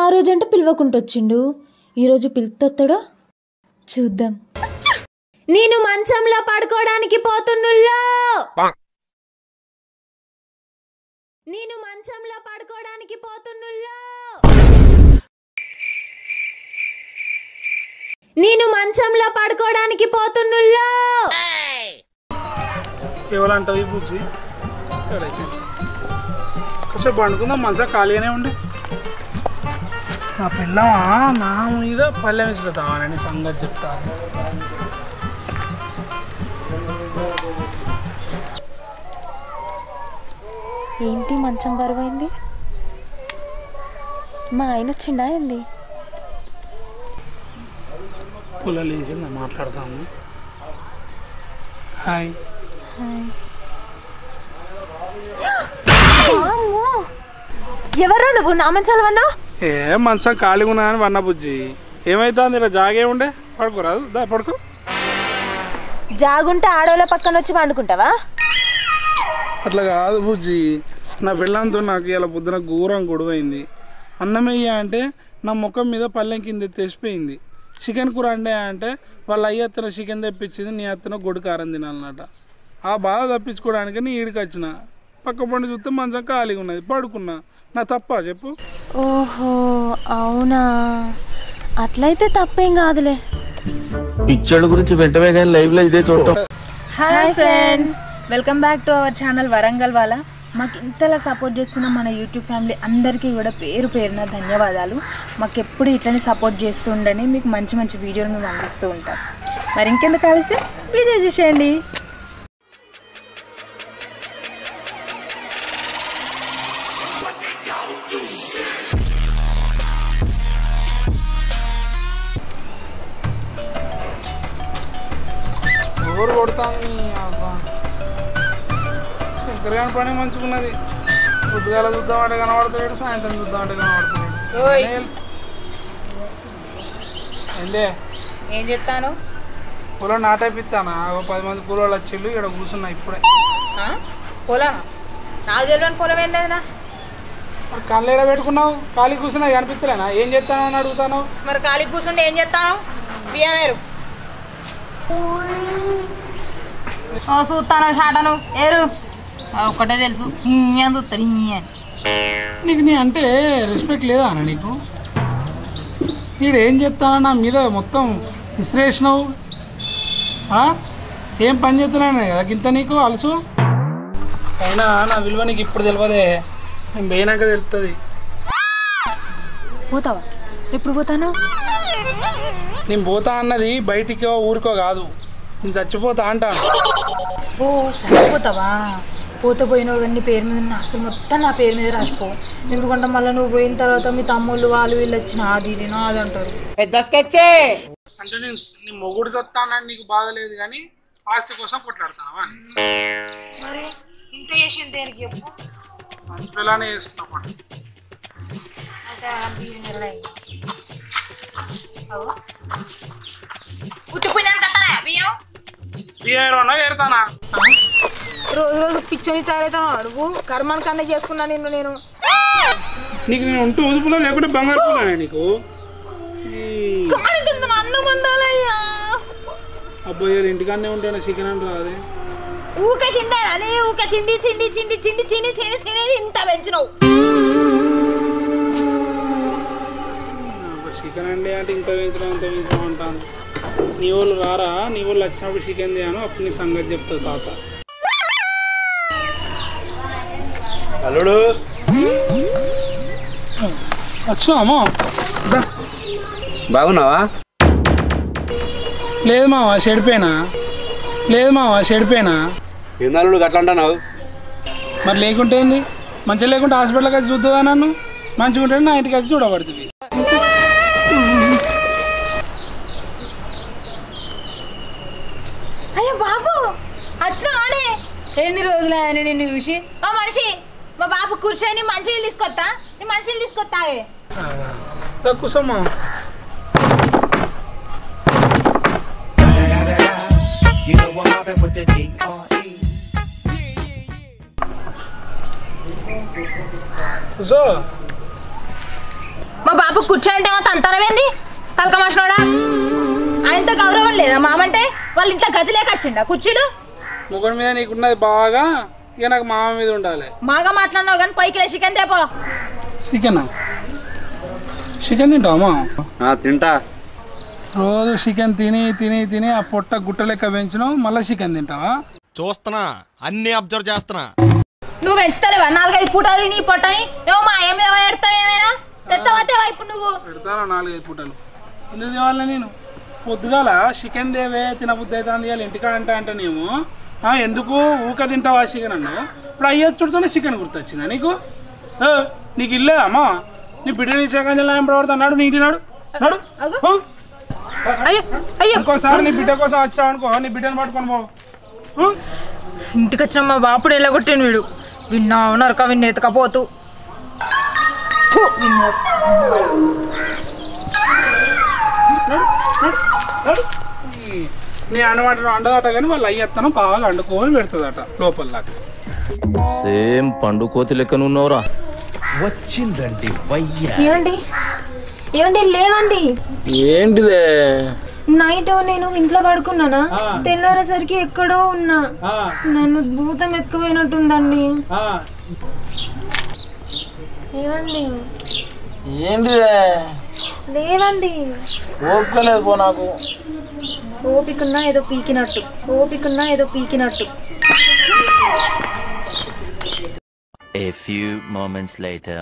ఆ రోజంటే పిలవకుండా వచ్చిండు, ఈరోజు పిలుతొత్తడో చూద్దాం. నేను మంచంలో పడుకోవడానికి పోతున్నుల్లో, నేను మంచంలో పడుకోవడానికి పోతున్నుల్లో, నేను మంచంలో పడుకోవడానికి పోతున్నుల్లో. ఎవరంటావు బుజ్జి? కాసేపు పండుకుందాం, మంచిగా ఖాళీగానే ఉండే. నా పిల్లమా నా మీద పల్లె విసులుతావాలని సంగతి చెప్తాను. ఏంటి మంచం బరువైంది? మా ఆయన వచ్చిండా ఏంది? పుల్లలు వేసిందా మాట్లాడతాము. Hi hi. ఎవరా నువ్వు నా మంచాలవన్నా? ఏ మంచం ఖాళీగా ఉన్నా అని వన్న బుజ్జి. ఏమైతుంది ఇలా జాగే ఉండే? పడుకోరాదు, దా పడుకో. జాగుంటే ఆడోళ్ళ పక్కన వచ్చి పండుకుంటావా? అట్లా కాదు బుజ్జి, నా పిల్లంతో నాకు ఇలా పొద్దున ఘోరం గొడవైంది. అన్నమయ్య అంటే నా ముఖం మీద పల్లెం కింద తెచ్చిపోయింది. చికెన్ కూర అండే అంటే వాళ్ళ అయ్య అత్తన చికెన్ తెప్పించింది, నీ అత్తన గొడ్డు కారం తినాలన్నట. ఆ బాధ తప్పించుకోవడానికి నీ ఈడికి వచ్చిన. పక్క పండు చూస్తే మంచం ఖాళీగా ఉన్నది, పడుకున్నా. నా తప్ప చెప్పు? ఓహో అవునా, అట్లయితే తప్పేం కాదులే. పిక్చర్ గురించి వెంటనే కానీ లైవ్ లో ఇదే చూడటం. Hi friends, welcome back to our channel Warangal వాళ్ళ. మాకు ఇంతలా సపోర్ట్ చేస్తున్న మన యూట్యూబ్ ఫ్యామిలీ అందరికీ కూడా పేరు పేరున ధన్యవాదాలు. మాకు ఎప్పుడు ఇట్లనే సపోర్ట్ చేస్తూ ఉండండి, మీకు మంచి మంచి వీడియోలు మేము అందిస్తూ ఉంటాం. మరి ఇంకెందుకు కలిసి వీడియో చేసేయండి. ఎవరు కొడతాను? శంకర్ గారి పని మంచుకున్నది. పొద్దుగాల చూద్దామంటే కనబడతాడు, సాయంత్రం చూద్దామంటే కనబడతాడు. ఏందే ఏం చెప్తాను? పొలం నాటైపిస్తానా? 10 మంది కూలోళ్ళు వచ్చిళ్ళు, ఇక్కడ కూర్చున్నా ఇప్పుడే. పొలం నాకు తెలియని పొలం ఏం లేదునా? మరి కళ్ళు ఎడ పెట్టుకున్నావు? ఖాళీ కూర్చున్నా కనిపిస్తలేనా? ఏం చేస్తాను అని అడుగుతాను. మరి ఖాళీ కూర్చుంటే ఏం చేస్తాను? బియ్యం వేరు చూస్తాను, షాటను ఏరు ఒక్కటే తెలుసు, చూస్తాడు. నీకు నీ అంటే రెస్పెక్ట్ లేదా అన్న నీకు? వీడు ఏం చెప్తాను నా మీద మొత్తం విశ్లేషణవు. ఏం పని చేస్తున్నాను కదా ఇంత నీకు అలసు. అయినా నా విలువ నీకు ఇప్పుడు తెలియదే, నేను పోయినాక తెలుస్తుంది. పోతావా? ఎప్పుడు పోతాను? నేను పోతా అన్నది బయటికో ఊరికో కాదు, నేను చచ్చిపోతా అంటాను. ఓ చచ్చిపోతావా? పోతే పోయినావు కానీ నీ పేరు మీద ఉన్న అసలు మొత్తం నా పేరు మీద రాసిపో. ఎందుకంటే మళ్ళీ నువ్వు పోయిన తర్వాత మీ తమ్ముళ్ళు వాళ్ళు వీళ్ళు వచ్చిన అది ఇది అది అంటారు. అంటే నేను నీ మొగుడు చస్తానని నీకు బాధలేదు కానీ ఆస్తి కోసం కొట్లాడుతావా? మరి ఇంత చేసింది దేనికి చెప్పు? మంచి పిల్లనే చేసుకున్నావు. బియ్యం ఏరుతానా? రోజు రోజు పిచ్చోని తయారైతాను అడుగు. కర్మాన్ కన్నా చేసుకున్నా నిన్ను నేను. నీకు నేను ఉంటూ ఉదుపులో లేకుంటే బంగారు పూలనే నీకు. అన్నం వండాలయ్యా. అబ్బాయి ఇంటికాడనే ఉంటాను, చికెన్ అని రాదే. ఊకే తిండాలి, ఊకే తిండి తిండి తిండి తిండి తిని తిని తిని ఇంత పెంచినావు. చికెన్ అండి అంటే ఇంత వేయించడం అంత వేయించడం అంటాను. నీ వాళ్ళు రారా? నీ వాళ్ళు వచ్చినప్పుడు చికెన్ తేను, అప్పుడు నీ సంగతి చెప్తావు తాత. అల్లుడు వచ్చామో బాగున్నావా? లేదు మావా చెడిపోయినా. లేదు మావా చెడిపోయినా. ఏందల్లుడు అట్లా అంటున్నావు? మరి లేకుంటే ఏంది? మంచిగా లేకుంటే హాస్పిటల్కి వచ్చి చూద్దా నన్ను, మంచిగా ఉంటే నా ఇంటికి వచ్చి చూడబడుతుంది. అయ్యో బాబు అట్లా ఎన్ని రోజులు ఆయన నిన్ను చూసి. మా మనిషి మా బాబు కూర్చొని మంచిగా తీసుకొస్తా, నీ మంచిగా తీసుకొస్తావే. కూసమ్మా. కూసో. మా బాబు కూర్చోంటే తంతనమేంది తలకమాసినోడా ఆయనతో గౌరవం లేదా మామంటే వాళ్ళ ఇంట్లో గది లేక వచ్చిండా కుర్చీలు ముగ్గురు మీద నీకున్నది బాగా ఇక నాకు మామ మీద ఉండాలి బాగా మాట్లాడినావు కానీ పైకి చికెన్ తేపో చికెనా చికెన్ తింటావా తింటా రోజు చికెన్ తిని తిని తిని ఆ పొట్ట గుట్ట లెక్క పెంచినావు మళ్ళీ చికెన్ తింటావా చూస్తున్నా అన్ని అబ్జర్వ్ చేస్తున్నా నువ్వు పెంచుతాలేవా 4-5 పూటలు నీ పొట్టని ఏమో మా ఏం మీద పెడతావు ఏమైనా తెత్తవా ఇప్పుడు నువ్వు పెడతాను 4-5 పూటలు ఎందుకు తేవాలా నేను పొద్దుగాల చికెన్ దేవే తినబుద్ధి అవుతుంది ఇవాళ ఇంటికాడ అంటేనేమో ఎందుకు ఊక తింటావా చికెన్ అన్నావు ఇప్పుడు అయ్యొచ్చుడుతోనే చికెన్ గుర్తొచ్చిందా నీకు నీకు ఇల్లేదమ్మా నీ బిడ్డని చికెన్ పడతా నాడు నీ ఇంటి నాడు నాడు ఇంకోసారి నీ బిడ్డ కోసం వచ్చావు అనుకో నీ బిడ్డను పట్టుకొని పోవు ఇంటికి వచ్చిన మా బాపుడు ఎలా కొట్టాను వీడు విన్నా నరక విన్న ఎతకపోతూ నీ అనమాట అండదట కానీ వాళ్ళు అయ్యత్తను బాగా అండుకోని పెడుతుందట లోపల దాకా సేమ్ పండు కోతి లెక్కనున్నవరా వచ్చిందండి వయ్యా ఏమండి ఏమండి లేవండి ఏంటిదే నైట్ నేను ఇంట్లో పడుకున్నానా తెల్లారేసరికి ఎక్కడో ఉన్నా నన్ను భూతం ఎత్తుకుపోయినట్టుందండి ఏమండి ఏంటిదే లేవండి ఓపికలేదు పో నాకు ఓపికన్నా ఏదో పీకినట్టు A few moments later.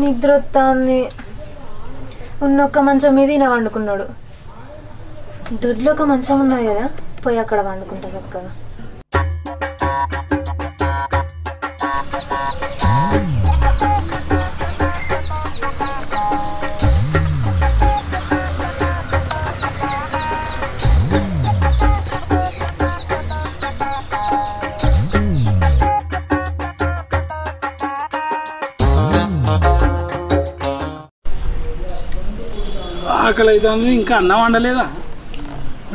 నిద్ర వస్తుంది ఉన్నొక్క మంచం మీద ఈయన వండుకున్నాడు దొడ్లో ఒక మంచం ఉన్నది కదా పోయి అక్కడ వండుకుంటా చక్కగా ఆకలి అవుతుంది ఇంకా అన్నం వండలేదా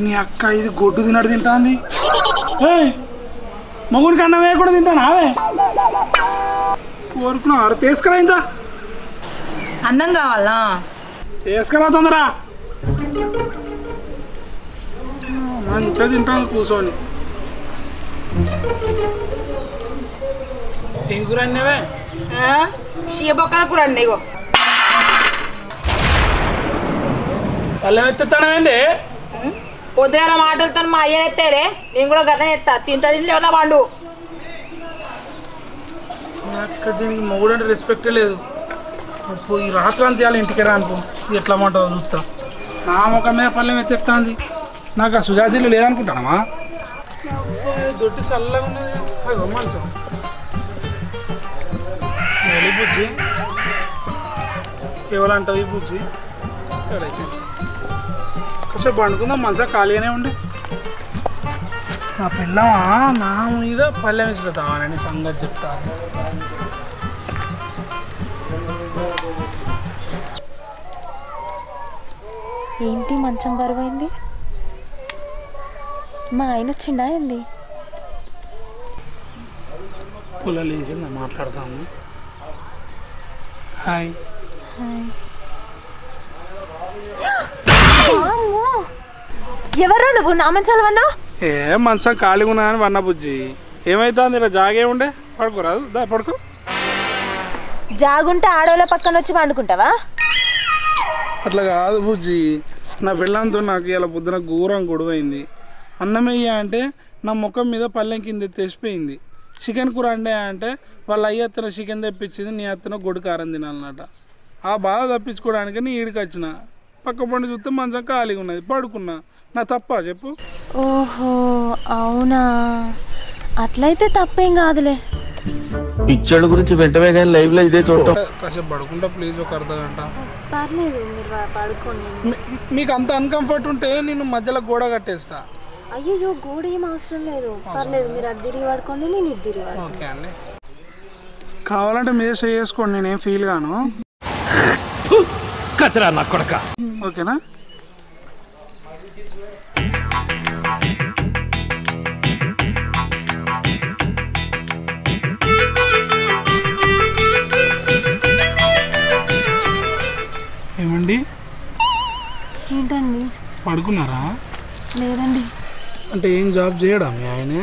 నీ అక్క ఇది గొడ్డు తినడు తింటాంది మగుడికి అన్నం వేయకుండా తింటాను అవే కోరుకున్నా ఆరు తీసుకురా ఇంత అన్నం కావాలా తీసుకురా తొందరా మంచిగా తింటాను కూర్చొని ఏం కూర అన్నవే షియబొక్కల కూర అండి ఇగో పల్లెం ఎత్తుతానమేంది పొద్దుగాల మాటలతో మా అయ్యని ఎత్తాడే నేను కూడా గట్లనే ఎత్తా తింటా తింటే పండు అక్కడ దీనికి మొగుడు అంటే రెస్పెక్ట్ లేదు అప్పుడు ఈ రాత్రి అంత ఇవ్వాలి ఇంటికి రా అనుకో ఎట్లా మాటో చూస్తా నా ముఖం మీద పల్లెం ఎత్తేస్తుంది నాకు ఆ సుజాతీలు లేదనుకుంటానమ్మా దొడ్డి చల్లగా ఉన్నది మంచం ఈ బుజ్జి ఎవరంటావు ఈ బుజ్జి ఎక్కడైతే కాసేపు పండుకుందాం మంచిగా ఖాళీగానే ఉండే నా పిల్లమా నా మీద పల్లెం వేసుకుంటామని సంగతి చెప్తా ఏంటి మంచం బరువైంది మా ఆయన వచ్చిండా ఏంది పుల్లలు వేసిందా మాట్లాడతాము హాయ్ ఎవరా నువ్వు నా మంచాలవన్నా ఏ మంచం ఖాళీగా ఉన్నా అని వన్న బుజ్జి ఏమైతుంది ఇలా జాగే ఉండే పడుకోరాదు దా పడుకో జాగుంటే ఆడోళ్ళ పక్కన వచ్చి వండుకుంటావా అట్లా కాదు బుజ్జి నా పిల్లంతో నాకు ఇలా పొద్దున ఘోరం గొడవైంది అన్నమయ్య అంటే నా ముఖం మీద పల్లెం కింద తెచ్చిపోయింది చికెన్ కూర అండే అంటే వాళ్ళ అయ్య అత్తన చికెన్ తెప్పించింది నీ అత్తన గొడ్డు కారం తినాలన్నట ఆ బాధ తప్పించుకోవడానికి నీ ఈడికి వచ్చిన పక్క పండు చూస్తే మంచం ఖాళీగా ఉన్నది పడుకున్నా నా తప్ప చెప్పు ఓహో అవునా అట్లయితే తప్పేం కాదులే పిచ్చోళ్ళ గురించి వెంటనే కానీ లైవ్ లో ఇదే చూడటం కాసేపు పడుకుంటా ప్లీజ్ ఒక అర్ధ గంట పర్లేదు మీరు పడుకోండి మీకు అంత అన్కంఫర్ట్ ఉంటే నేను మధ్యలో గోడ కట్టేస్తా అయ్యో గోడ ఏం అవసరం లేదు పర్లేదు మీరు అది తిరిగి పడుకోండి నేను ఇది తిరిగి పడుకోండి ఓకే అండి కావాలంటే మీరే చేసుకోండి నేనేం ఫీల్ గాను కచరా నా కొడక ఓకేనా పడుకున్నారా? లేదండి. అంటే ఏం జాబ్ చేయడా మీ ఆయనే?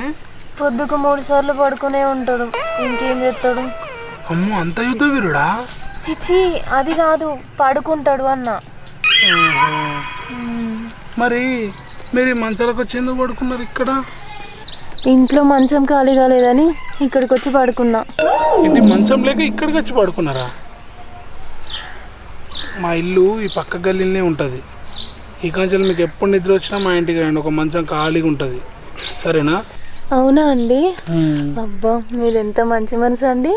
పొద్దుకు 3 సార్లు పడుకునే ఉంటాడు, ఇంకేం చేస్తాడు? అమ్మో, అంత యుద్ధ వీరుడా? చిచి, అది కాదు, పడుకుంటాడు అన్న. మరి మీరు మంచాలకు వచ్చి ఎందుకు పడుకున్నారు ఇక్కడ? ఇంట్లో మంచం ఖాళీగా లేదని ఇక్కడికి వచ్చి పడుకున్నా. ఇంటి మంచం లేక ఇక్కడికి వచ్చి పడుకున్నారా? మా ఇల్లు ఈ పక్క గల్లీలోనే ఉంటుంది. ఈ కంచెలు మీకు ఎప్పుడు నిద్ర వచ్చినా మా ఇంటికి రండి, ఒక మంచం ఖాళీగా ఉంటుంది, సరేనా? అవునా అండి? అబ్బా, మీరు ఎంత మంచి మనసు అండి.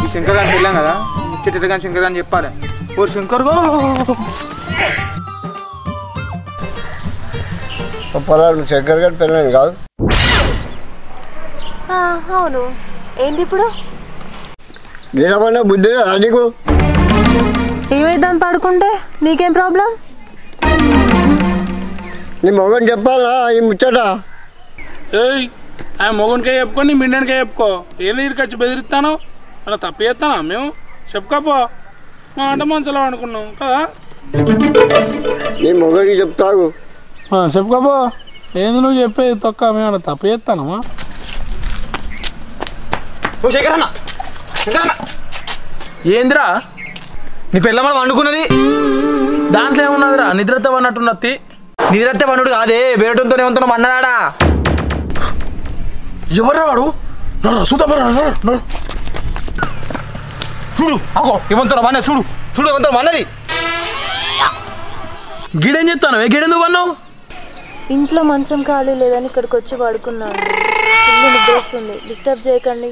ఈ శంకర్ గారిని వెళ్ళాం కదా, ముచ్చట కానీ శంకర్ గారిని చెప్పాలి. ఓ శంకర్ గో శంకర్ గారి పెళ్ళని కాదు. అవును, ఏంటి ఇప్పుడు? నేనమన్నా బుద్ధి కదా నీకు? ఏమైందని పడుకుంటే నీకేం ప్రాబ్లం? నీ మొగని చెప్పాలా ఈ ముచ్చట? ఏయ్, ఆ మొగునికే చెప్పుకో, నీ మిండనికే చెప్పుకో. ఏంది ఇక్కడికి వచ్చి బెదిరిస్తాను? అలా తప్పు చేస్తానా మేము? చెప్పుకోపో. మా అంటే మంచలో అనుకున్నాం కదా. నీ మొగని చెప్తావు. చెప్పుకోపో. ఏంది నువ్వు చెప్పేది తొక్క? మేము తప్పు చేస్తానమ్మా. ఓ శంకర్ అన్న, శంకర్ అన్న, ఏందిరా నీ పిల్లమ్మ వండుకున్నది? దాంట్లో ఏమున్నదిరా? నిద్రతో అన్నట్టున్నది. నిద్రతే పనుడు కాదే, వేరటంతో ఏమంటున్నాం అన్నదాడా? ఎవరు వాడు? చూడు అగో ఏమంటారు వన్న, చూడు చూడు ఏమంటారు వన్నది. గిడేం చెప్తాను? గిడెందుకు అన్నావు? ఇంట్లో మంచం ఖాళీ లేదని ఇక్కడికి వచ్చి పడుకున్నాను. ఇల్లు నిద్ర వస్తుంది, డిస్టర్బ్ చేయకండి.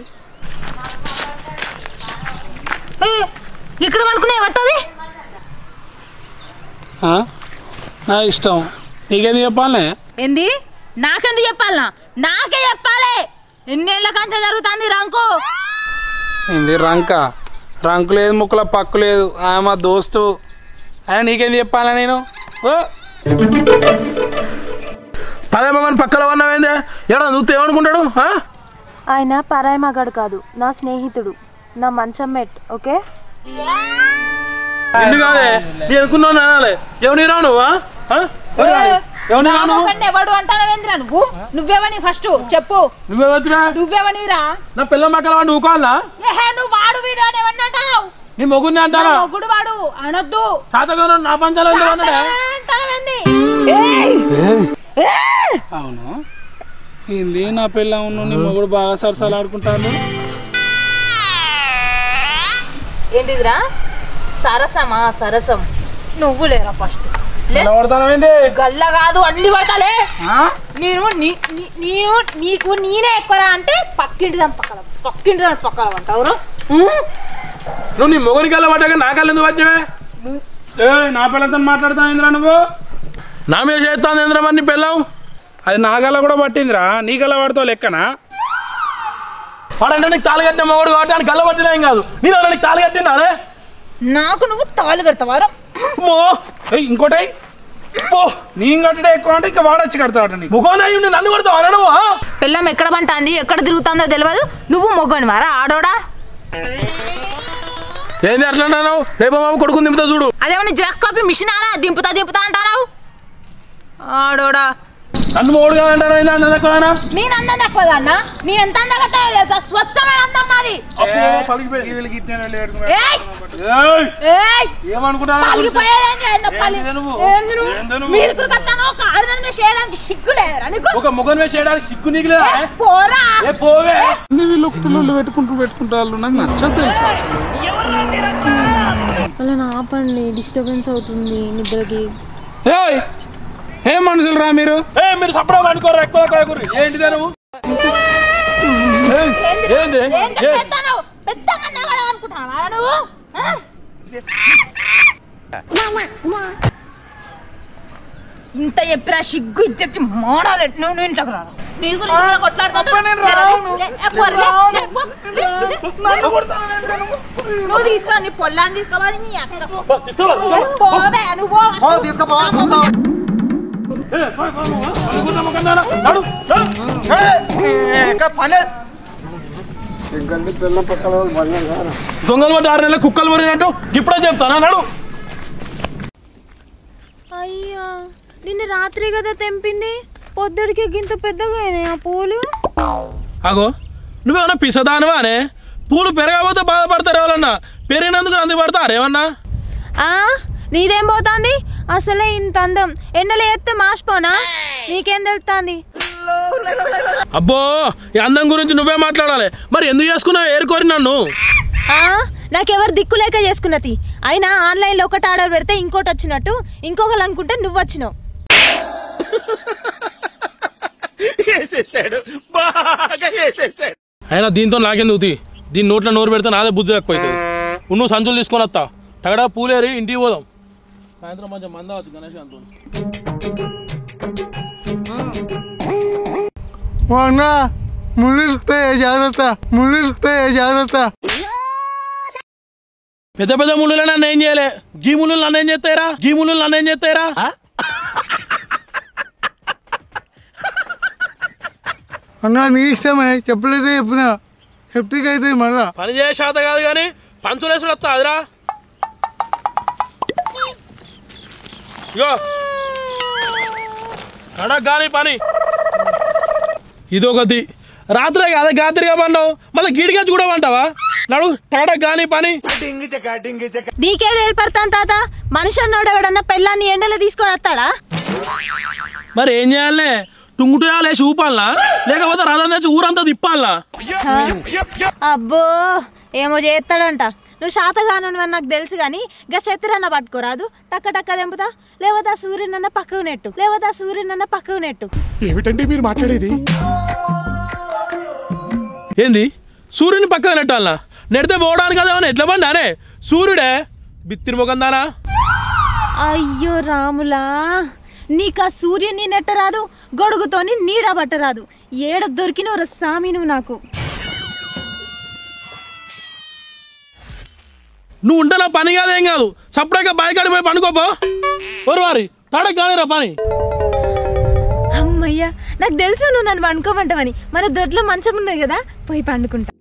ఇక్కడ పడుకునే వస్తుంది. నా ఇష్టం, నీకేది చెప్పాలే? ఏంది? నాకెందుకు చెప్పాలనా? నాకే చెప్పాలి. ఎన్నేళ్ళ కంచె జరుగుతుంది రంకు. ఏంది రంక? రంకు లేదు, ముక్కల పక్కు లేదు. మా దోస్తు ఆయన నీకేంది చెప్పాలా నేను? పదే మగని పక్కన ఉన్నావేందే? ఎవడో చూస్తే ఏమనుకుంటాడు? ఆయన పరాయి మగాడు కాదు, నా స్నేహితుడు, నా మంచం మెట్. ఓకే? ఎందుకు కాదే? నేను అనుకున్నాను అనాలి. ఎవరిని రావు నువ్వా? ఎవడు అంటావేంద్రా నువ్వు? నువ్వేవని ఫస్ట్ చెప్పు. నువ్వేవనిరా? నా పిల్ల మక్కల వాడిని ఊకోవాలా? నువ్వు వాడు వీడు అని ఎవరిని అంటావు? నీ మొగుడిని అంటారా? మొగుడు వాడు అనొద్దు. శాతగా నా పంచాలు అవును, ఏంది నా పిల్ల ఉన్న నీ మొగుడు బాగా సరసాలు ఆడుకుంటాను. ఏంటిదిరా? సరసమా? సరసం నువ్వు లేరా ఫస్ట్. గల్ల కాదు, అన్ని పడతాలే. నేను నీకు నేనే ఎక్కువరా అంటే పక్కింటి దాని పక్కల అంటావురు. నువ్వు నీ మొగుడికి వెళ్ళ పడ్డాక నా కళ్ళు ఎందుకు వచ్చావే? నా పిల్లతో మాట్లాడుతావు ఏంద్రా నువ్వు? నా మీద చేస్తాను ఏంద్రా మరి నీ పిల్లం? అది నా గల్ల కూడా పట్టిందిరా, నీ గల్ల పడతావు లెక్కనా? వాడంటే నీకు తాళి కట్టిన మొగుడు కాబట్టి అని గల్ల పట్టినా ఏం కాదు. నేను నీకు తాళి కట్టినానే? నాకు నువ్వు తాళి కడతావారు. ఇంకోటి నేను కట్టడే ఎక్కువ అంటే ఇంకా వాడొచ్చి కడతాడు. ముఖాన్ని నన్ను కొడతావు నువ్వు? పిల్లం ఎక్కడ పంటాంది, ఎక్కడ తిరుగుతుందో తెలియదు. నువ్వు మొగ్గని వారా ఆడోడా? ఏంది అట్లా అంటున్నావు? రేపు మామ కొడుకుని దింపుతా చూడు. అదేమన్నా జిరాక్స్ కాపీ మిషన్ అనా? దింపుతా అంటారావు ఆడోడా. నన్ను మొగుడు కాదంటారా? అందం తక్కువనా? నేను అందం తక్కువదా అన్న? నీ ఎంత అందం తెలుసా? స్వచ్ఛమైన అందం నాది. ఒక మొగన్ వేసేయడానికి సిగ్గు నీకు లేదా? పెట్టుకుంటారు, నాకు నచ్చదు తెలుసు. అలా ఆపండి, డిస్టర్బెన్స్ అవుతుంది నిద్రకి. ఏం మనుషులు రా మీరు? మీరు సపడా అనుకోరా? ఎక్కువ ఏంటిదే నువ్వు? ఇంత చెప్పిరా సిగ్గు ఇచ్చి మోడాలి. నువ్వు ఇంట్లోకి రా. నీ గురించి కొట్లాడుతాను. నువ్వు తీసుకో, నీ పొలాన్ని తీసుకోవాలి. నీ పోవే నువ్వు. శంకర్ని పిల్ల పక్కల వాళ్ళు పడినారు కదా. దొంగలు పట్టి 6 నెలలు కుక్కలు మరినట్టు ఇప్పుడే చెప్తాను అన్నాడు. అయ్యా నిన్న రాత్రి కదా తెంపింది, పొద్దుడికి గింత పెద్దగా అయినాయి ఆ పూలు. అగో నువ్వేమన్నా పిసదానివా అనే? పూలు పెరగకపోతే బాధపడతారు ఎవరన్నా, పెరిగినందుకు అందు పడతారు ఏమన్నా? నీదేం పోతుంది అసలే ఇంత అందం, ఎండలో ఎత్తే మాసిపోనా? నీకేం తెలుస్తుంది? అబ్బో ఈ అందం గురించి నువ్వే మాట్లాడాలి. మరి ఎందుకు చేసుకున్నావు ఏరుకోరి నన్ను? నాకెవరు దిక్కు లేక చేసుకున్నది. అయినా ఆన్లైన్లో ఒకటి ఆర్డర్ పెడితే ఇంకోటి వచ్చినట్టు ఇంకొకరు అనుకుంటే నువ్వు వచ్చినావు. అయినా దీంతో నాకెందుకు తీ, దీని నోట్లో నోరు పెడితే నాదే బుద్ధి తక్కువ అవుతుంది. నువ్వు సంచులు తీసుకొని వస్తా, తగడా పూలేరి ఇంటికి పోదాం. సాయంత్రం మంచిగా మందవచ్చు గణేష్ అంతో. పెద్ద పెద్ద ముళ్ళు నన్ను ఏం చేయలే, గీ ముళ్ళు నన్ను ఏం చేస్తాయిరా, గీ ముళ్ళు నన్ను ఏం చేస్తాయిరా? అన్నా నీ ఇష్టమే, చెప్పలేదే చెప్పిన సెప్టిక్ అయితే మళ్ళా పని చేసే శాత కాదు కానీ పంచులేసుడు వస్తా అదిరా. ఇగో కడక్ కానీ పని ఇదొకటి. రాత్రే కాదా గాత్రిగా పన్నావు, మళ్ళీ గిడిగా చూడమంటావా? నడు కడక్ కానీ పని. నీకేడు ఏర్పడతాను తాత, మనిషి అన్నోడు ఎవడన్నా పెళ్ళాన్ని ఎండలో తీసుకొని వస్తాడా? మరి ఏం చేయాలనే? టుంగుటుయాలే చూపాలనా, లేకపోతే రథం తెచ్చి ఊరంతా తిప్పాలనా? అబ్బో ఏమో చేస్తాడంట. నువ్వు శాతగాను అని నాకు తెలుసు కానీ గా చెత్తరన్న పట్టుకోరాదు, టక్క టక్క తెంపుతా. లేకపోతే ఆ సూర్యునన్న పక్కకు నెట్టు. ఏమిటండి మీరు మాట్లాడేది? ఏంది సూర్యుని పక్కన నెట్టాలనా? నెడితే పోవడానికి అదేమన్నా ఎట్లా బండి అనే? సూర్యుడే బిత్తిరి మొగందానా? అయ్యో రాములా, నీకు ఆ సూర్యుని నెట్టరాదు, గొడుగుతోని నీడ పట్టరాదు. ఏడ దొరికినవు సామి నువ్వు నాకు. నువ్వు ఉంటే నా పని కాదేం కాదు, సపరేట్గా బయకాడి పోయి పండుకోపో. ఓరు వారి తాడకి కానిరా పని. అమ్మయ్యా నాకు తెలుసు నువ్వు నన్ను పండుకోమంటావని. మరి దొడ్లో మంచం ఉన్నది కదా, పోయి పండుకుంటా.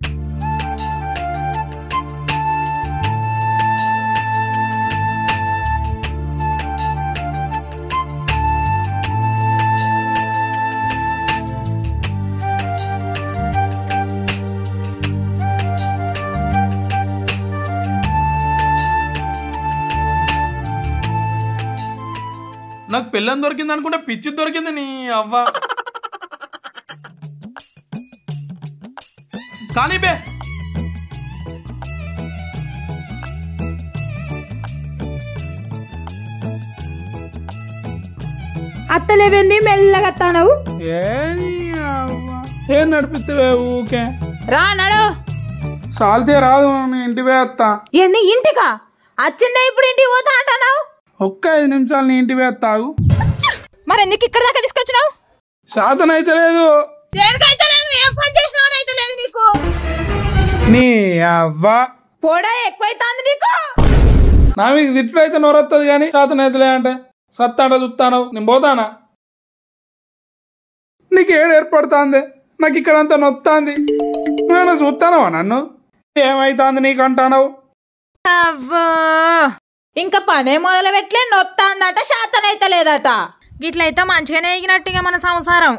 నాకు పిల్లని దొరికింది అనుకుంటే పిచ్చి దొరికింది నీ అవ్వ. కానీ బే అత్తలేవేంది మెల్లగా అత్తానవు? ఏం నడిపిస్తావే ఊకే? రా నడు. సాల్తే రాదు, ఇంటి పోయి వస్తా. ఏంది ఇంటికా? వచ్చిందే ఇప్పుడు ఇంటికి పోతా అంటున్నావు? ఒక్క 5 నిమిషాలు నీ ఇంటి పోయి వస్తావు. మరి ఎందుకు ఇక్కడ దాకా తీసుకొచ్చినావు? శాతం అయితే లేదు. నీ అవ్వ పోడా ఎక్కువైతుంది నీకు. నా మీకు తిట్లు అయితే నోరొస్తుంది కానీ శాతం అయితే లేదంటే సత్తాడ చూస్తాను. నేను పోతానా? నీకు ఏడు ఏర్పడుతుంది, నాకు ఇక్కడంతా నొత్తాంది. నువ్వేనా చూస్తానవా నన్ను? ఏమైతుంది నీకు అంటానవు? అవ్వో ఇంకా పనే మొదలు పెట్టలే, నొత్తాందట, శాతనైతే లేదట. గిట్లయితే మంచిగానే ఎగినట్టుగా మన సంసారం.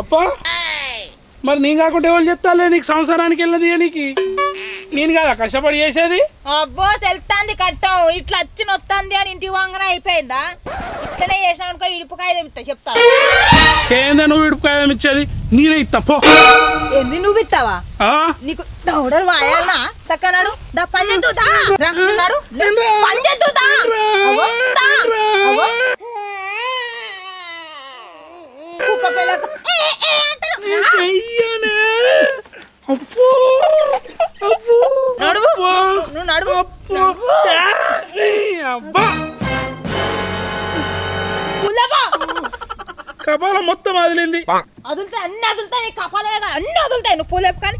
అప్పా మరి నీ కాకుండా ఎవరు చెప్తాలే నీకు సంసారానికి వెళ్ళదు? నీకు నేను కదా కష్టపడి చేసేది. అబ్బో తెలుస్తుంది కట్టం, ఇట్లా వచ్చి నొత్తంది అని ఇంటి వంగన అయిపోయిందా? ఇట్లనే చేసినానుకో ఇడుపుకాయ తెమిస్తా చెప్తా. ఏందా నువ్వు ఇడుపుకాయ ఇచ్చేది? నేనే ఇస్తా పో. ఏంది నువ్వు ఇస్తావా? నీకు దౌడలు వాయాలనా? చక్కనాడు దా పంజెత్తుదా నాడు పంజెత్తుదా. కుక్క పిల్ల కపాలం మొత్తం అదిలింది. అదులుతాయి, అన్ని అదులుతాయి. కపాలే అన్ని అదులుతాయి. నువ్వు పూలేపు కానీ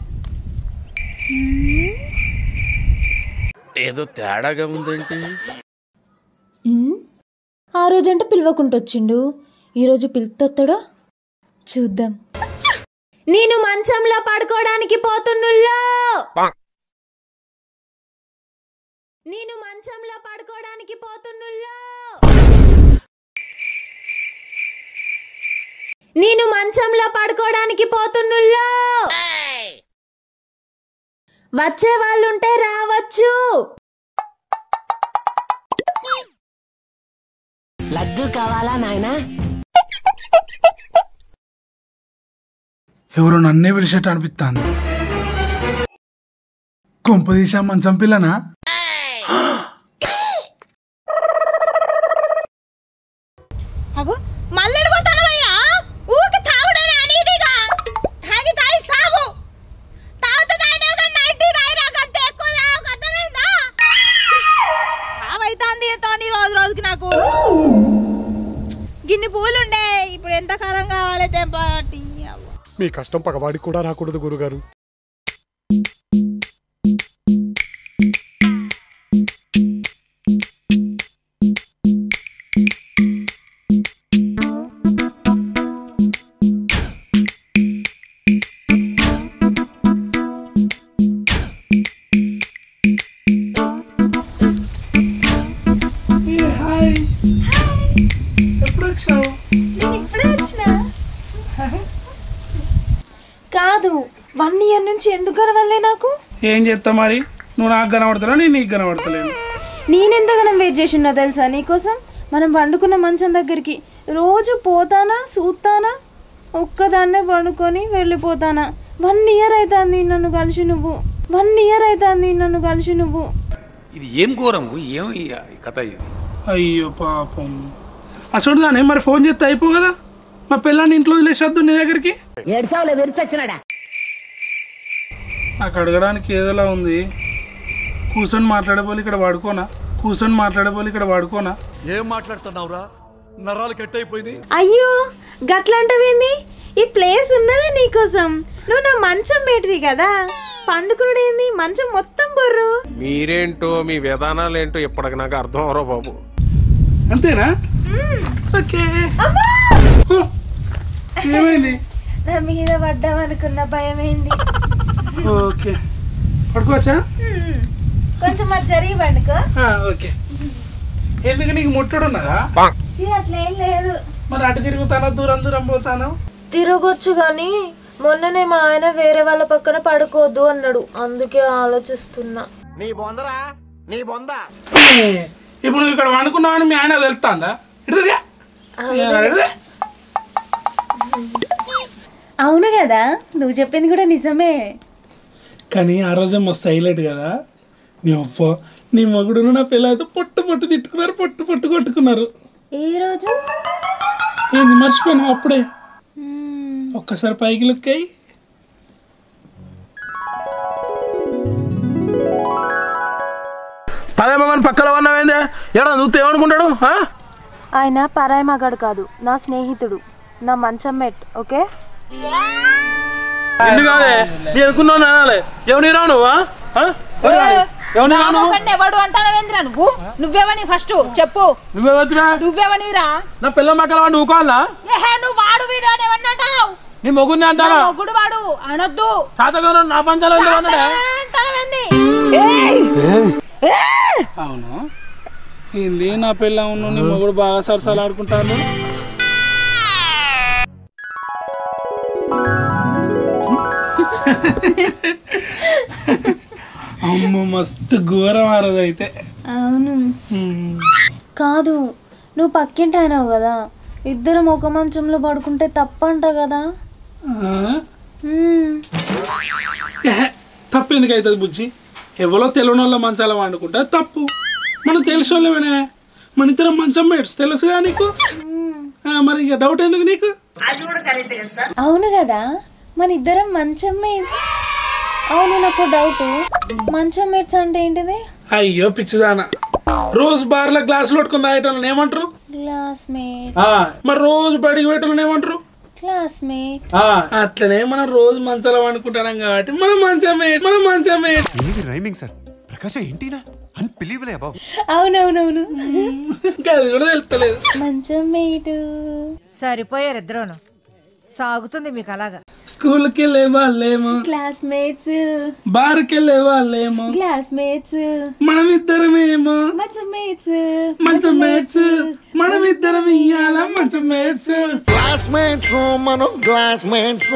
ఏదో తేడాగా ఉందేంటి? ఆ రోజంటే పిలవకుంటొచ్చిండు, ఈరోజు పిలుతొస్తాడో చూద్దాం. నేను మంచంలో పడుకోవడానికి పోతున్నుల్లో నేను మంచంలో పడుకోవడానికి పోతున్నుల్లో నేను మంచంలో పడుకోవడానికి పోతున్నుల్లో వచ్చే వాళ్ళుంటే రావచ్చు. లడ్డు కావాలా నాయనా? ఎవరో నన్నే పిలిచేట్టు అనిపిస్తాను. కొంపదీశా మంచం పిల్లనా? అగో మల్లెడు పోతానవయ్యా. ఊకి తాగుడేనా అనేదిగా. తాగి తాగి సాగు. తాగుతా తాగినా కానీ 90 తాగినా గంతే ఎక్కువ తాగు. అర్థమైందా? తావైతాంది తోని రోజుకి నాకు. గిన్ని పూలుండే ఇప్పుడు ఎంత కాలం కావాలి తెంపటి. మీ కష్టం పగవాడికి కూడా రాకూడదు గురుగారు. కాదు 1 year నుంచి ఎందుకు కనవల్లే నాకు? ఏం చేస్తా మరి, నువ్వు నాకు కనబడతావు, నేను నీకు కనబడతలేను. నేనెంతగానం వెయిట్ చేసినా తెలుసా నీకోసం? మనం వండుకున్న మంచం దగ్గరికి రోజు పోతానా చూస్తానా, ఒక్కదాన్నే పండుకొని వెళ్ళిపోతానా. 1 year అవుతుంది నన్ను కలిసి నువ్వు. 1 year అవుతుంది నన్ను కలిసి నువ్వు. ఇది ఏం ఘోరము, ఏం కథ ఇది? అయ్యో పాపం. అసలు దాన్ని మరి ఫోన్ చేస్తే అయిపో కదా. మా పిల్లాన్ని ఇంట్లో వదిలేసొద్దు నీ దగ్గరికి. నాకు అడగడానికి ఏదోలా ఉంది. కూర్చొని మాట్లాడేపోలి ఇక్కడ వాడుకోనా? ఏం మాట్లాడుతున్నావురా? నరాలు కట్ అయిపోయింది. అయ్యో గట్లంటవేంది? ఈ ప్లేస్ ఉన్నదే నీకోసం. నువ్వు నా మంచం మేటివి కదా. పండుకునుడేంది మంచం మొత్తం బొర్రు. మీరేంటో మీ విధానాలు ఏంటో ఇప్పటికి నాకు అర్థం అవరో బాబు. అంతేనా? ఓకే. ఏమైంది? నా మీద పడ్డామనుకున్న భయమైంది. ఓకే పడుకోవచ్చా? కొంచెం మరి జరిగి పండుకో. ఓకే. ఎందుకు నీకు ముట్టడు ఉన్నదా? అట్లేం లేదు. మరి అటు తిరుగుతానో దూరం పోతాను. తిరగొచ్చు గాని మొన్ననే మా ఆయన వేరే వాళ్ళ పక్కన పడుకోవద్దు అన్నాడు. అందుకే ఆలోచిస్తున్నా. ఇప్పుడు నువ్వు ఇక్కడ వండుకున్నావని మీ ఆయన తెలుస్తుందా? అవును కదా, నువ్వు చెప్పింది కూడా నిజమే. కానీ ఆ రోజే మస్తు హైలైట్ కదా. నీ అప్ప నీ మగుడును నా పిల్లలతో పొట్టు తిట్టుకున్నారు, పొట్టు కొట్టుకున్నారు. ఏ రోజు? ఏంది మర్చిపోయినా అప్పుడే. ఒక్కసారి పైకి లుక్కాయి. పదేమని పక్కన ఉన్నావేందే? ఎవడో చూస్తే ఏమనుకుంటాడు? ఆయన పరాయి మగాడు కాదు, నా స్నేహితుడు, నా మంచం మేట్. ఓకే ఎందుకాదే నేను అనుకున్నాను అనాలి. ఎవరి రావు నువ్వా? నువ్వేవని ఫస్ట్ చెప్పు. నువ్వేవనిరా? నా పిల్ల మక్కల వాడిని ఊకోవాలా? నువ్వు వాడు వీడు అని ఏమన్నా అంటావు? నీ మొగుడిని అంటారా? మొగుడు వాడు అనొద్దు. శాతగాను నా పంచాలు అవును ఏంది నా పిల్ల ఉన్న నీ మొగుడు బాగా సరసాలు ఆడుకుంటాను. అమ్మ మస్తు ఘోరం ఆ రోజు అయితే. అవును కాదు, నువ్వు పక్కింటి అయినావు కదా. ఇద్దరం ఒక మంచంలో పడుకుంటే తప్పంట కదా. తప్పు ఎందుకు అవుతుంది బుజ్జి? ఎవరో తెలియని వాళ్ళ మంచాల వండుకుంటే తప్పు. మనం తెలిసిన వాళ్ళమేనా? మన ఇద్దరం మంచం మేట్స్ తెలుసుగా నీకు. మరి ఇక డౌట్ ఎందుకు నీకు? అవును కదా, మన ఇద్దరం మంచం మేట్స్. అవును నాకు డౌట్, మంచం మేట్స్ అంటే ఏంటిది? అయ్యో పిచ్చిదానా, రోజు బార్ల గ్లాసులు పట్టుకుని తాగేటోళ్ళని ఏమంటారు? క్లాస్మేట్. మరి రోజు బడికి పెట్టోళ్ళని ఏమంటారు? క్లాస్మేట్. అట్లనే మనం రోజు మంచాల వండుకుంటాం కాబట్టి మనం మంచమే. రైమింగ్ సార్ ప్రకాశం ఏంటినా అన్బిలీవబుల్ అబౌ. అవునవునవును అది కూడా తెలుస్తలేదు. మంచం మేటు సరిపోయారు ఇద్దరును. సాగుతుంది మీకు అలాగా. స్కూల్కి వెళ్ళే వాళ్ళేమో క్లాస్మేట్స్, బార్కి వెళ్ళే వాళ్ళేమో క్లాస్మేట్స్, మనమిద్దరమేమో మంచమేట్స్, మంచమేట్స్, మనమిద్దరం ఇయ్యాల మంచమేట్స్. క్లాస్మేట్స్ మనం క్లాస్మేట్స్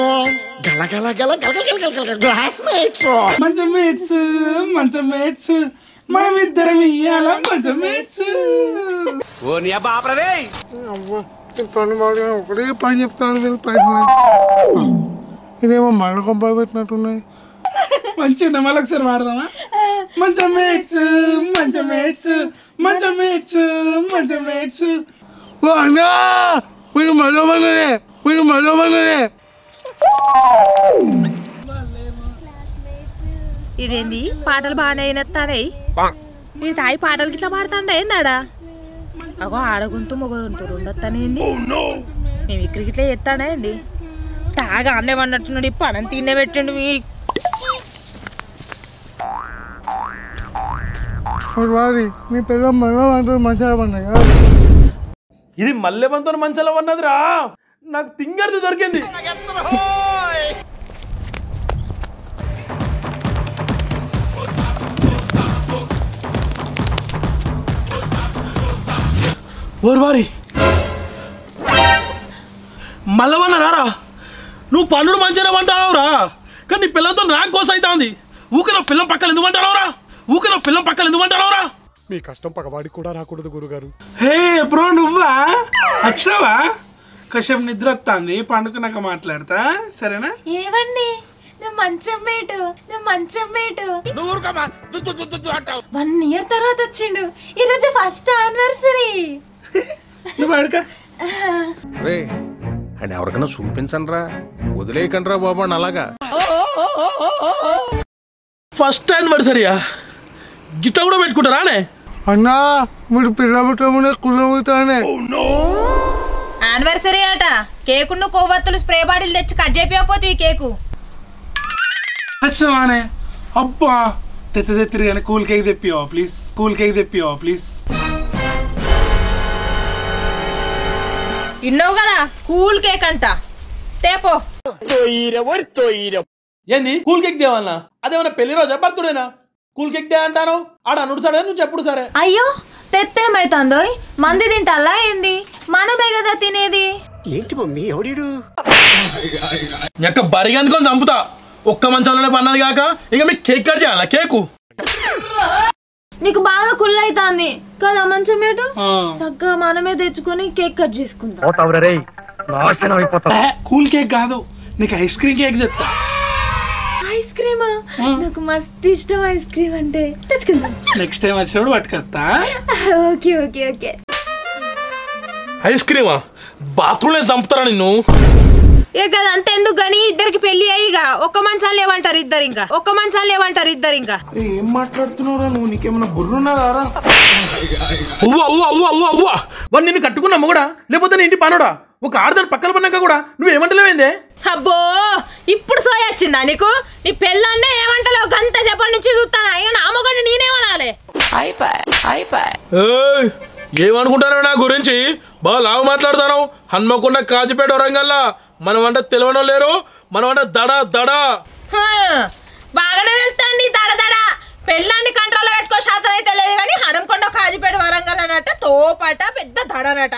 గల గల గల గల గల క్లాస్మేట్స్ మంచమేట్స్, మంచమేట్స్, మనమిద్దరం ఇయ్యాల మంచమేట్స్. ఓ నీ బాపరదే పని బాగా ఒకటే పని చెప్తాను వీళ్ళు పైసలు ఇదేమో మళ్ళీ కొంపలు పెట్టినట్టున్నాయి. మంచిగా మళ్ళొకసారి వాడదామా? మంచమేట్స్, మంచమేట్స్, మంచమేట్స్, మంచమేట్స్. ఓ అన్నా మీరు మళ్ళీ మీరు మళ్ళీ ఇదేంది పాటలు బాగానే అయినత్తానే ఈ తాయి పాటలకి ఇట్లా పాడుతాండే ఏందాడా? అగో ఆడగుంతు మొగగుంతు రెండొత్తానేంది? మేము ఇక్కడికి ఇట్లా చేస్తాడా అండి? తాగా అన్నే పడినట్టున్నాడు. ఈ పనం తిన్నే పెట్టండి. వారి మీ పిల్ల మళ్ళీ అంటారు మంచిగా పడినాయి. ఇది మల్లెవంతో మంచాల ఉన్నదిరా, నాకు తింగర్ది దొరికింది. ఓర్వారి మల్లవన్న రారా, నువ్వు పన్నుడు మంచిగా అంటావురా, కానీ నీ పిల్లలతో నాకు కోస అవుతుంది. ఊకిన పిల్లం పక్కలు ఎందుకు అంటావురా? ఊకిన పిల్లం పక్కలు ఎందుకు అంటావురా? మీ కష్టం పగవాడికి కూడా రాకూడదు గురుగారు. హే బ్రో, నువ్వా వచ్చినావా? కశ్యప్ నిద్ర వస్తుంది, పండుకున్నాక మాట్లాడతా సరేనా? ఏవండి మంచం మేటు, మంచం మేటు 1 year తర్వాత వచ్చిండు. ఈరోజు ఫస్ట్ యానివర్సరీ. అండ్ ఎవరికైనా చూపించండి రా, వదిలేయకండి రా బాబు అని అలాగా. ఫస్ట్ యానివర్సరీయా? గిట్ట కూడా పెట్టుకుంటారానే? అన్నా మీరు పిల్ల పుట్టమునే కుళ్ళవుతానే. యానివర్సరీ అట. కేకును కొవ్వొత్తులు స్ప్రే బాటిల్ తెచ్చి కట్ చేయకపోతే ఈ కేకు వచ్చినావానే? అబ్బా తెత్తిరి కానీ కూల్ కేక్ తెప్పివా ప్లీజ్, కూల్ కేక్ తెప్పివా ప్లీజ్. ఇన్నోవు కదా కూల్ కేక్ అంట. తేపో. ఏంది కూల్ కేక్ దేవన్నా? అదేమన్నా పెళ్లి రోజా బర్త్డేనా? కూల్ కేక్ డే అంటాను. ఆడ అనుడు సరే, నువ్వు చెప్పుడు సరే. అయ్యో తెత్తేమైతుందో, మంది తింటాలా ఏంది? మనమే కదా తినేది. ఏంటి మమ్మీ ఎవడీడు? ఎక్క బరిగా అనుకొని చంపుతా. ఒక్క మంచంలోనే పన్నది కాక ఇక మీకు కేక్ కట్ చేయాలా? కేకు నీకు బాగా కుళ్ళు అవుతుంది కదా మంచం మేటు. చక్కగా మనమే తెచ్చుకొని కేక్ కట్ చేసుకుందాం. కూల్ కేక్ కాదు, నీకు ఐస్ క్రీమ్ కేక్ తెస్తా. ఐస్ క్రీమా? నాకు మస్తు ఇష్టం ఐస్ క్రీమ్ అంటే. తెచ్చుకుందాం. నెక్స్ట్ టైం వచ్చినప్పుడు పట్టుకొస్తా. Okay okay okay. ఐస్ క్రీమా? బాత్రూమ్ చంపుతారా నిన్ను? ఏ కదా అంత ఎందుకు గానీ ఇద్దరికి పెళ్లి అయ్యిగా ఒక్క మంచాలు లేవంటారు ఇద్దరు. ఇంకా ఒక్క మంచాలు లేవంటారు ఇద్దరు. ఇంకా ఏం మాట్లాడుతున్నావురా నువ్వు? నీకేమన్నా బుర్రున్నదారా? వాడు నిన్ను కట్టుకున్నా మొగుడా లేకపోతే నీ ఇంటి పనుడా? ఒక ఆడదాని పక్కన పన్నాక కూడా నువ్వేమంటలేవేందే? అబ్బో ఇప్పుడు సోయ వచ్చిందా నీకు? నీ పెళ్ళాన్నే ఏమంటలేవు? గంట చెప్పటి నుంచి చూస్తానా? ఇక నా మొగండి నేనేమనాలి? ఏమనుకుంటారు నా గురించి? బాగా లావు మాట్లాడతాను. హన్మకొండ కాజిపేట వరంగల్లా మనం అంటే తెలియనో లేరు. మనం అంటే దడ దడ బాగానే వెళ్తాండి. దడ దడ పెళ్ళాన్ని కంట్రోల్ పెట్టుకో శాస్త్రం అయితే లేదు కానీ హన్మకొండ కాజిపేట వరంగల్ అన్నట్ట తోపట పెద్ద దడనట.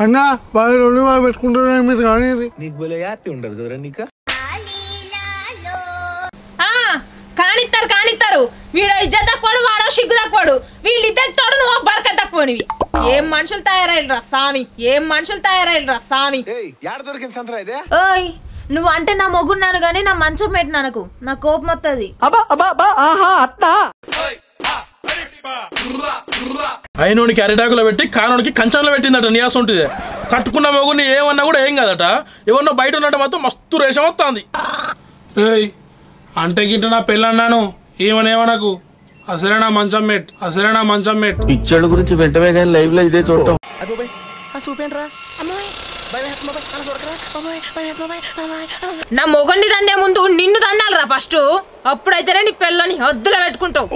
అన్నా బాగా 2 బాగా పెట్టుకుంటారా మీరు? కానీ నీకు భలే హ్యాపీ ఉండదు కదరా నీకు? కానిస్తారు కానిస్తారు. వీడో ఇజ్జత్ తక్కువడు, వాడో సిగ్గు తక్కువడు. వీళ్ళిద్దరికి తోడు నువ్వు బరక తక్కువనివి. ఏం మనుషులు తయారైనరా స్వామి, ఏం మనుషులు తయారైనరా స్వామి. ఓయ్ నువ్వు అంటే నా మొగున్నాను గానీ నా మంచం పెట్టినానకు నా కోపం వస్తుంది. అయినోడికి అరిటాకులో పెట్టి కానోడికి కంచంలో పెట్టిందట నియాసం ఉంటుంది. కట్టుకున్న మొగుని ఏమన్నా కూడా ఏం కాదట. ఎవరన్నా బయట ఉన్నట్టు మాత్రం మస్తు రేషం వస్తుంది. అంటే గిట్ట నా పెళ్ళి అన్నాను ఏమనేమనకు. అసలే నా మంచం మేట్, అసలే నా మంచం మేట్. పిచ్చోళ్ళ గురించి వెంటనే కానీ లైవ్ లో ఇదే చూడటం. నా మొగండి దండే ముందు నిన్ను దండాలరా ఫస్ట్. అప్పుడైతేనే నీ పిల్లని హద్దులో పెట్టుకుంటావు.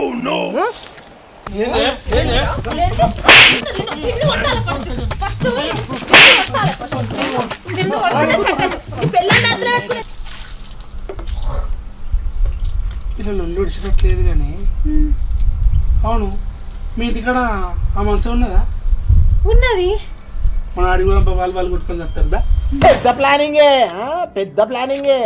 పిల్లలు ఒళ్ళు విడిచిపెట్టలేదు కానీ అవును మీ ఇంటికాడ ఆ మనసు ఉన్నదా? ఉన్నది. మన ఆడి కూడా వాళ్ళు కొట్టుకొని వస్తారుదా? పెద్ద ప్లానింగే పెద్ద ప్లానింగే.